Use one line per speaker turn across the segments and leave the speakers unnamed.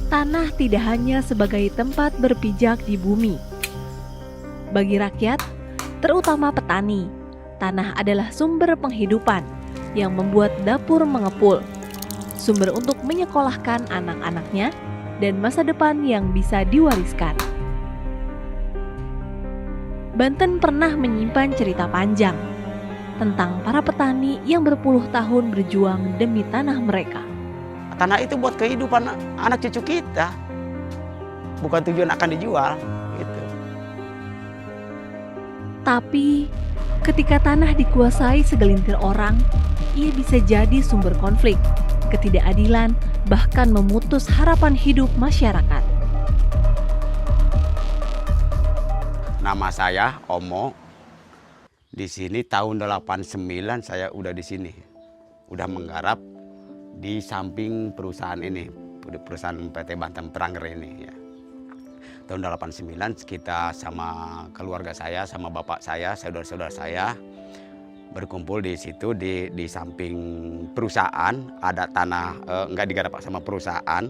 tanah tidak hanya sebagai tempat berpijak di bumi. Bagi rakyat, terutama petani, tanah adalah sumber penghidupan yang membuat dapur mengepul, sumber untuk menyekolahkan anak-anaknya, dan masa depan yang bisa diwariskan. Banten pernah menyimpan cerita panjang tentang para petani yang berpuluh tahun berjuang demi tanah mereka.
Tanah itu buat kehidupan anak cucu kita, bukan tujuan akan dijual. Gitu.
Tapi ketika tanah dikuasai segelintir orang, ia bisa jadi sumber konflik, ketidakadilan, bahkan memutus harapan hidup masyarakat.
Nama saya Omo. Di sini tahun 89 saya udah di sini. Udah menggarap di samping perusahaan ini, perusahaan PT Banten Pranger ini ya. Tahun 89 kita sama keluarga saya, sama bapak saya, saudara-saudara saya berkumpul di situ di samping perusahaan, ada tanah nggak digarap sama perusahaan.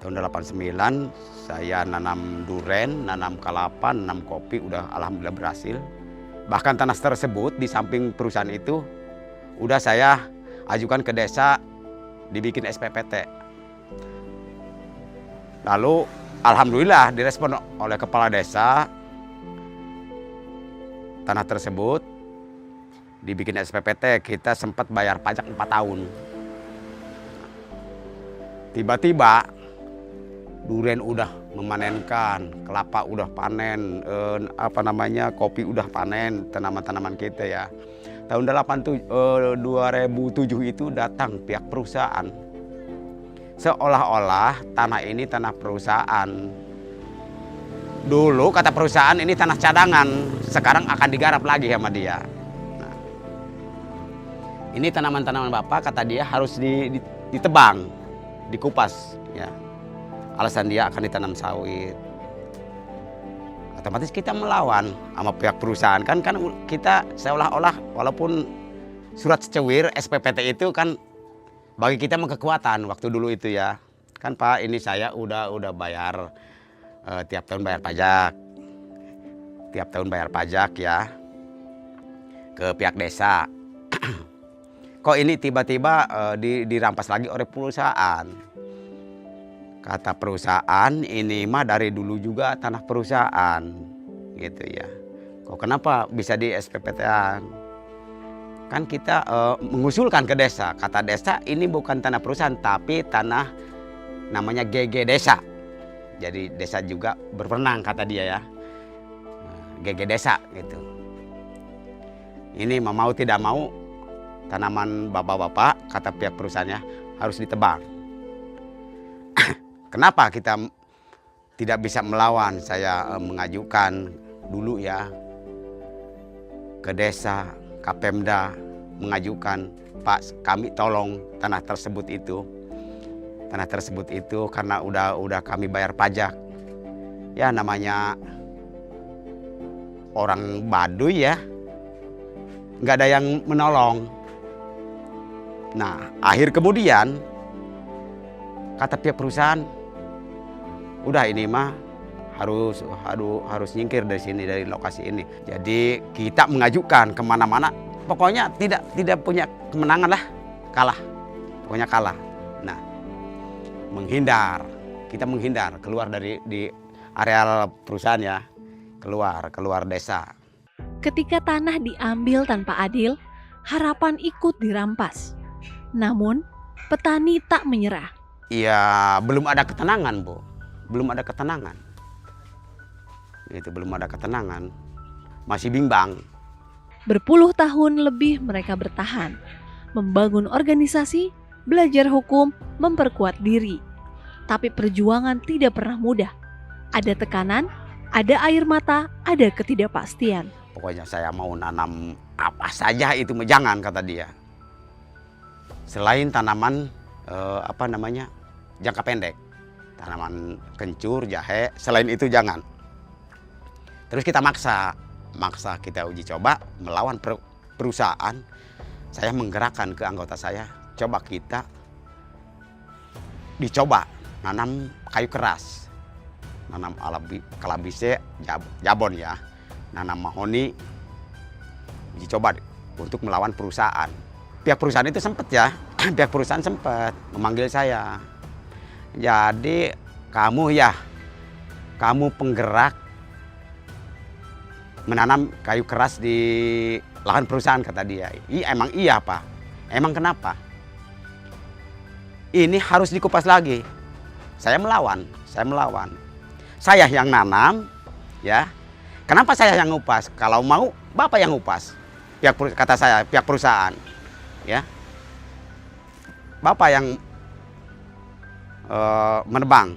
Tahun 89 saya nanam duren, nanam kelapa, nanam kopi, udah alhamdulillah berhasil. Bahkan tanah tersebut di samping perusahaan itu udah saya ajukan ke desa dibikin SPPT. Lalu alhamdulillah direspon oleh kepala desa, tanah tersebut dibikin SPPT, kita sempat bayar pajak 4 tahun. Tiba-tiba duren udah memanenkan, kelapa udah panen, kopi udah panen, tanaman-tanaman kita ya. Tahun 2007 itu datang pihak perusahaan. Seolah-olah tanah ini tanah perusahaan. Dulu kata perusahaan ini tanah cadangan, sekarang akan digarap lagi sama dia. Nah, ini tanaman-tanaman Bapak kata dia harus ditebang, dikupas ya. Alasan dia akan ditanam sawit. Otomatis kita melawan sama pihak perusahaan kan kita seolah-olah walaupun surat secewir SPPT itu kan bagi kita kekuatan waktu dulu itu ya. Kan Pak, ini saya udah bayar tiap tahun bayar pajak. Tiap tahun bayar pajak ya ke pihak desa. Kok ini tiba-tiba dirampas lagi oleh perusahaan? Kata perusahaan, ini mah dari dulu juga tanah perusahaan, gitu ya. Kok kenapa bisa di SPPT-an? Kan kita mengusulkan ke desa. Kata desa, ini bukan tanah perusahaan, tapi tanah namanya GG Desa. Jadi desa juga berwenang, kata dia ya. GG Desa, gitu. Ini mau tidak mau, tanaman bapak-bapak, kata pihak perusahaannya, harus ditebang. Kenapa kita tidak bisa melawan? Saya mengajukan dulu ya ke desa, Kapemda mengajukan, Pak, kami tolong tanah tersebut itu. Tanah tersebut itu karena udah kami bayar pajak. Ya namanya orang Baduy ya, nggak ada yang menolong. Nah, akhir kemudian kata pihak perusahaan, udah ini mah harus nyingkir dari sini, dari lokasi ini. Jadi kita mengajukan kemana-mana, pokoknya tidak punya kemenangan lah, kalah, pokoknya kalah. Nah, kita menghindar keluar di areal perusahaan ya, keluar desa.
Ketika tanah diambil tanpa adil, harapan ikut dirampas. Namun, petani tak menyerah.
Iya, belum ada ketenangan, Bu. Belum ada ketenangan. Itu belum ada ketenangan. Masih bimbang.
Berpuluh tahun lebih mereka bertahan, membangun organisasi, belajar hukum, memperkuat diri. Tapi perjuangan tidak pernah mudah. Ada tekanan, ada air mata, ada ketidakpastian.
Pokoknya saya mau nanam apa saja itu jangan, kata dia. Selain tanaman jangka pendek. Tanaman kencur, jahe, selain itu jangan. Terus kita maksa kita uji coba melawan perusahaan. Saya menggerakkan ke anggota saya, coba kita dicoba nanam kayu keras, nanam kalabise, jabon ya, nanam mahoni, dicoba untuk melawan perusahaan. Pihak perusahaan itu sempat ya, pihak perusahaan sempat memanggil saya. Jadi kamu penggerak menanam kayu keras di lahan perusahaan, kata dia. Emang iya Pak, emang kenapa? Ini harus dikupas lagi. Saya melawan. Saya yang nanam, ya. Kenapa saya yang ngupas? Kalau mau Bapak yang ngupas. Kata saya, pihak perusahaan, ya. Bapak yang menebang.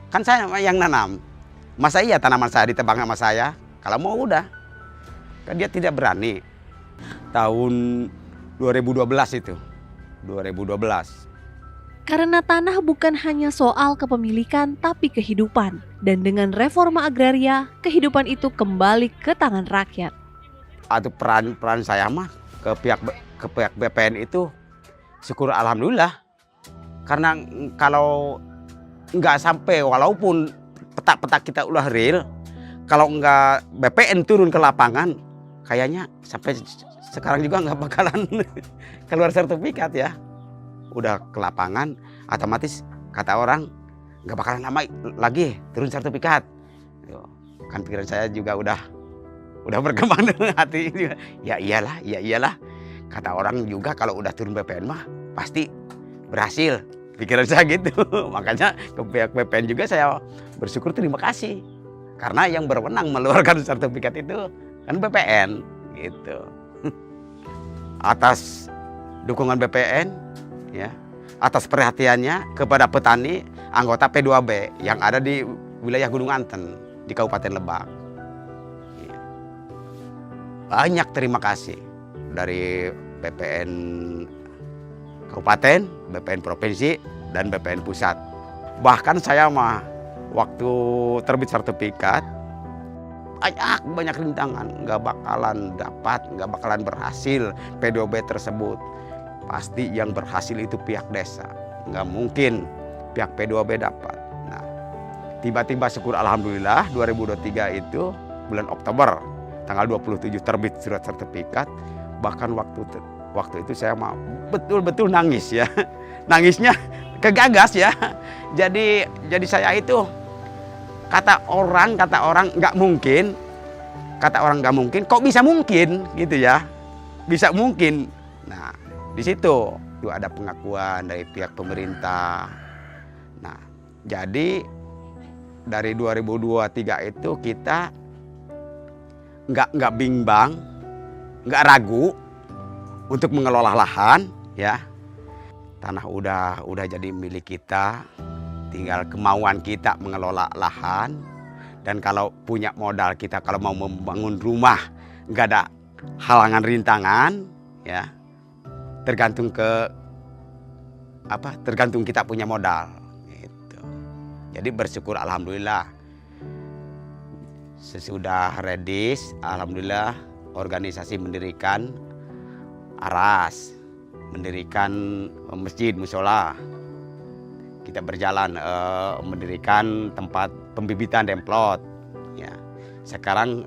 Kan saya yang nanam. Masa iya tanaman saya ditebang sama saya? Kalau mau udah. Kan dia tidak berani. Tahun 2012 itu. 2012.
Karena tanah bukan hanya soal kepemilikan tapi kehidupan. Dan dengan reforma agraria, kehidupan itu kembali ke tangan rakyat.
Atau peran saya mah ke pihak BPN itu syukur alhamdulillah. Karena kalau nggak sampai, walaupun petak-petak kita udah real, kalau nggak BPN turun ke lapangan, kayaknya sampai sekarang juga nggak bakalan keluar sertifikat ya. Udah ke lapangan, otomatis kata orang nggak bakalan lama lagi turun sertifikat. Kan pikiran saya juga udah berkembang dengan hati juga. Ya iyalah. Kata orang juga kalau udah turun BPN mah pasti berhasil. Pikiran saya gitu. Makanya ke pihak BPN juga saya bersyukur, terima kasih. Karena yang berwenang mengeluarkan sertifikat itu kan BPN gitu. Atas dukungan BPN, ya, atas perhatiannya kepada petani anggota P2B yang ada di wilayah Gunung Anten di Kabupaten Lebak. Banyak terima kasih dari BPN Kabupaten, BPN Provinsi, dan BPN Pusat. Bahkan saya mah waktu terbit sertifikat banyak rintangan, nggak bakalan dapat, nggak bakalan berhasil P2B tersebut. Pasti yang berhasil itu pihak desa, nggak mungkin pihak P2B dapat. Nah, tiba-tiba syukur alhamdulillah 2023 itu bulan Oktober tanggal 27 terbit surat sertifikat. Bahkan waktu itu saya mau betul-betul nangis ya. Nangisnya kegagas ya. Jadi saya itu kata orang nggak mungkin. Kata orang nggak mungkin, kok bisa mungkin gitu ya. Bisa mungkin. Nah, di situ ada pengakuan dari pihak pemerintah. Nah, jadi dari 2023 itu kita nggak bimbang, nggak ragu untuk mengelola lahan, ya. Tanah udah jadi milik kita, tinggal kemauan kita mengelola lahan. Dan kalau punya modal kita, kalau mau membangun rumah, nggak ada halangan rintangan, ya. Tergantung kita punya modal, gitu. Jadi bersyukur alhamdulillah. Sesudah redis, alhamdulillah organisasi mendirikan aras, mendirikan masjid, musola. Kita berjalan mendirikan tempat pembibitan demplot. Ya. Sekarang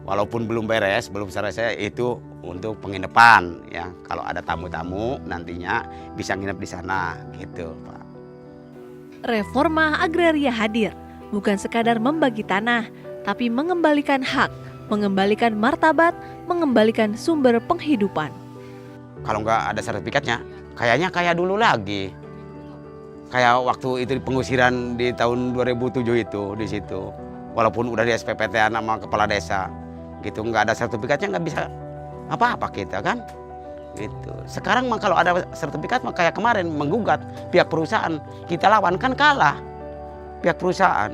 walaupun belum beres, belum selesai, itu untuk penginapan. Ya. Kalau ada tamu-tamu nantinya bisa nginep di sana, gitu, Pak.
Reforma agraria hadir, bukan sekadar membagi tanah, tapi mengembalikan hak, mengembalikan martabat, mengembalikan sumber penghidupan.
Kalau nggak ada sertifikatnya, kayaknya kayak dulu lagi. Kayak waktu itu pengusiran di tahun 2007 itu di situ. Walaupun udah di SPPT sama kepala desa, gitu nggak ada sertifikatnya nggak bisa apa-apa kita kan. Gitu. Sekarang mah kalau ada sertifikat mah kayak kemarin menggugat pihak perusahaan, kita lawan kan kalah pihak perusahaan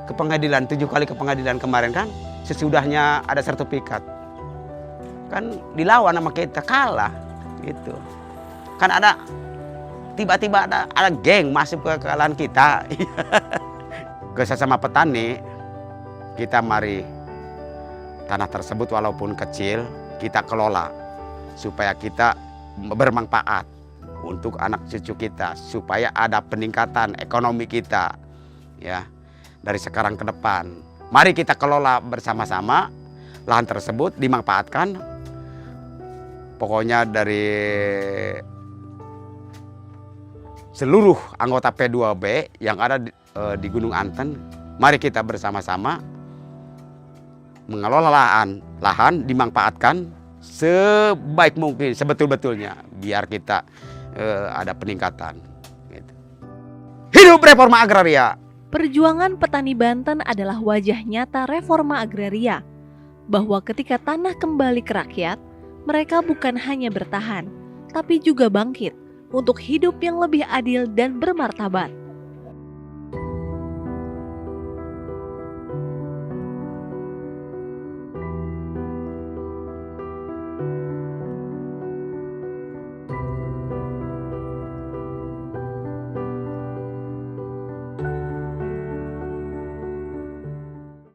ke pengadilan, 7 kali ke pengadilan kemarin kan, sesudahnya ada sertifikat kan dilawan sama kita, kalah gitu. Kan ada tiba-tiba ada geng masuk ke lahan kita. Ke sesama petani, kita mari tanah tersebut walaupun kecil kita kelola supaya kita bermanfaat untuk anak cucu kita supaya ada peningkatan ekonomi kita ya dari sekarang ke depan. Mari kita kelola bersama-sama lahan tersebut, dimanfaatkan. Pokoknya dari seluruh anggota P2B yang ada di Gunung Anten, mari kita bersama-sama mengelola lahan dimanfaatkan sebaik mungkin, sebetul-betulnya, biar kita ada peningkatan. Gitu. Hidup reforma agraria!
Perjuangan petani Banten adalah wajah nyata reforma agraria, bahwa ketika tanah kembali ke rakyat, mereka bukan hanya bertahan, tapi juga bangkit untuk hidup yang lebih adil dan bermartabat.